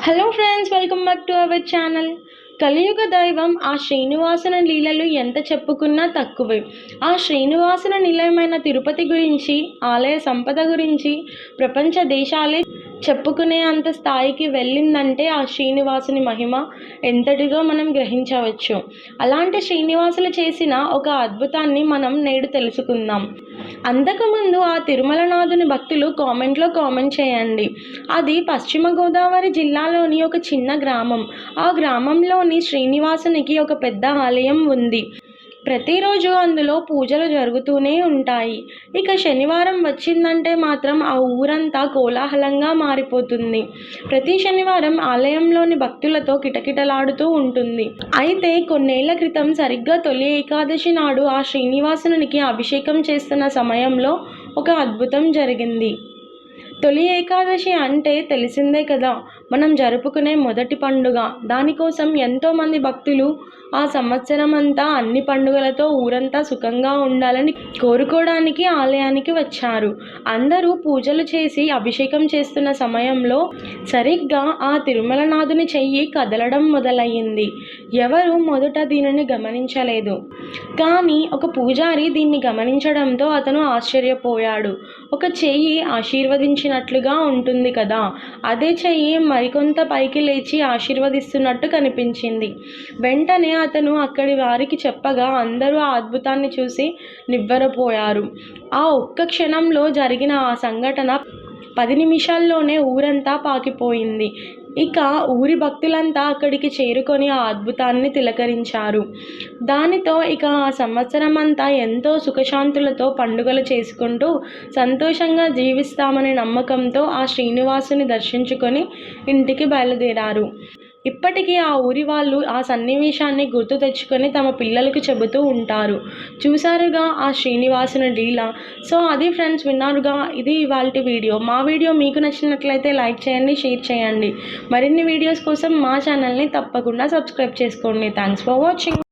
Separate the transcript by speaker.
Speaker 1: Hello friends, welcome back to our channel. కలియుగ దైవం ఆ శ్రీనివాసుని లీలలు ఎంత చెప్పుకున్నా తక్కువే. ఆ శ్రీనివాసుని నిలయమైన తిరుపతి గురించి, ఆలయ సంపద గురించి ప్రపంచ దేశాలే చెప్పుకునే అంత స్థాయికి వెళ్ళిందంటే ఆ శ్రీనివాసుని మహిమ ఎంతటిదో మనం గ్రహించవచ్చు. అలాంటి శ్రీనివాసులు చేసిన ఒక అద్భుతాన్ని మనం నేడు తెలుసుకుందాం. అంతకుముందు ఆ తిరుమలనాథుని భక్తులు కామెంట్లో కామెంట్ చేయండి. అది పశ్చిమ గోదావరి జిల్లాలోని ఒక చిన్న గ్రామం. ఆ గ్రామంలోని శ్రీనివాసునికి ఒక పెద్ద ఆలయం ఉంది. ప్రతిరోజు అందులో పూజలు జరుగుతూనే ఉంటాయి. ఇక శనివారం వచ్చిందంటే మాత్రం ఆ ఊరంతా కోలాహలంగా మారిపోతుంది. ప్రతి శనివారం ఆలయంలోని భక్తులతో కిటకిటలాడుతూ ఉంటుంది. అయితే కొన్నేళ్ల క్రితం సరిగ్గా తొలి ఏకాదశి నాడు ఆ శ్రీనివాసునికి అభిషేకం చేస్తున్న సమయంలో ఒక అద్భుతం జరిగింది. తొలి ఏకాదశి అంటే తెలిసిందే కదా, మనం జరుపుకునే మొదటి పండుగ. దానికోసం ఎంతోమంది భక్తులు ఆ సంవత్సరం అంతా అన్ని పండుగలతో ఊరంతా సుఖంగా ఉండాలని కోరుకోవడానికి ఆలయానికి వచ్చారు. అందరూ పూజలు చేసి అభిషేకం చేస్తున్న సమయంలో సరిగ్గా ఆ తిరుమలనాథుని చెయ్యి కదలడం మొదలయ్యింది. ఎవరు మొదట దీనిని గమనించలేదు. కానీ ఒక పూజారి దీన్ని గమనించడంతో అతను ఆశ్చర్యపోయాడు. ఒక చెయ్యి ఆశీర్వదించినట్లుగా ఉంటుంది కదా, అదే చెయ్యి మరికొంత పైకి లేచి ఆశీర్వదిస్తున్నట్టు కనిపించింది. వెంటనే అతను అక్కడి వారికి చెప్పగా అందరూ ఆ అద్భుతాన్ని చూసి నివ్వెరపోయారు. ఆ ఒక్క క్షణంలో జరిగిన ఆ సంఘటన 10 నిమిషాల్లోనే ఊరంతా పాకిపోయింది. ఇక ఊరి భక్తులంతా అక్కడికి చేరుకొని ఆ అద్భుతాన్ని తిలకరించారు. దానితో ఇక ఆ సంవత్సరం అంతా ఎంతో సుఖశాంతులతో పండుగలు చేసుకుంటూ సంతోషంగా జీవిస్తామనే నమ్మకంతో ఆ శ్రీనివాసుని దర్శించుకొని ఇంటికి బయలుదేరారు. ఇప్పటికీ ఆ ఊరి వాళ్ళు ఆ సన్నివేశాన్ని గుర్తు తెచ్చుకొని తమ పిల్లలకు చెబుతూ ఉంటారు. చూసారుగా ఆ శ్రీనివాసుని లీల. సో అది ఫ్రెండ్స్, విన్నారుగా. ఇది ఇవాల్టి వీడియో. మా వీడియో మీకు నచ్చినట్లయితే లైక్ చేయండి, షేర్ చేయండి. మరిన్ని వీడియోస్ కోసం మా ఛానల్ని తప్పకుండా సబ్స్క్రైబ్ చేసుకోండి. Thanks for watching.